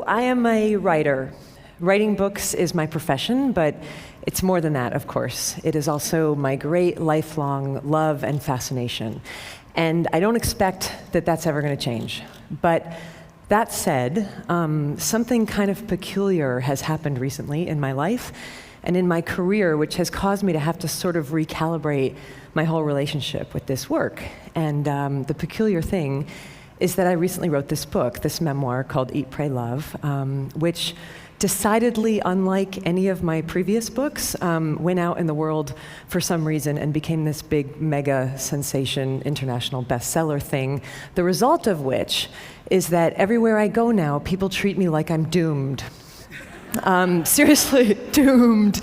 I am a writer. Writing books is my profession, but it's more than that, of course. It is also my great lifelong love and fascination. And I don't expect that that's ever going to change. But that said, something kind of peculiar has happened recently in my life and in my career, which has caused me to have to sort of recalibrate my whole relationship with this work. And the peculiar thing is that I recently wrote this book, this memoir called Eat, Pray, Love, which decidedly, unlike any of my previous books, went out in the world for some reason and became this big mega sensation, international bestseller thing, the result of which is that everywhere I go now, people treat me like I'm doomed. Seriously, doomed.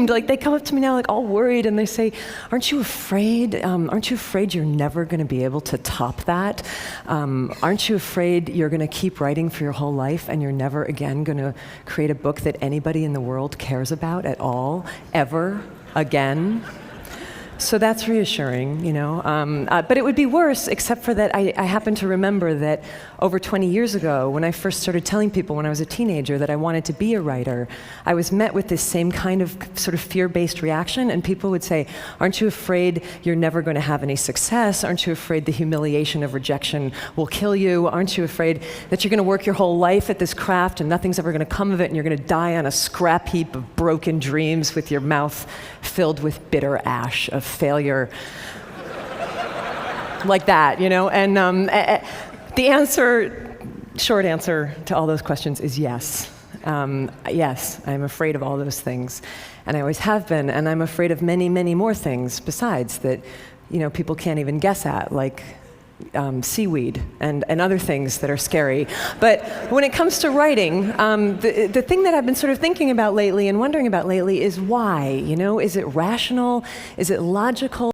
Like, they come up to me now like all worried and they say, aren't you afraid? Aren't you afraid you're never going to be able to top that? Aren't you afraid you're going to keep writing for your whole life and you're never again going to create a book that anybody in the world cares about at all, ever again? So that's reassuring, you know. But it would be worse, except for that I happen to remember that over 20 years ago, when I first started telling people when I was a teenager that I wanted to be a writer, I was met with this same kind of sort of fear-based reaction, and people would say, aren't you afraid you're never going to have any success? Aren't you afraid the humiliation of rejection will kill you? Aren't you afraid that you're going to work your whole life at this craft and nothing's ever going to come of it and you're going to die on a scrap heap of broken dreams with your mouth filled with bitter ash of failure? Like that, you know? And the answer, short answer to all those questions is yes. Yes, I'm afraid of all those things. And I always have been, and I'm afraid of many, many more things besides that, you know, people can't even guess at, like seaweed and other things that are scary. But when it comes to writing, the thing that I've been sort of thinking about lately and wondering about lately is why, you know? Is it rational? Is it logical?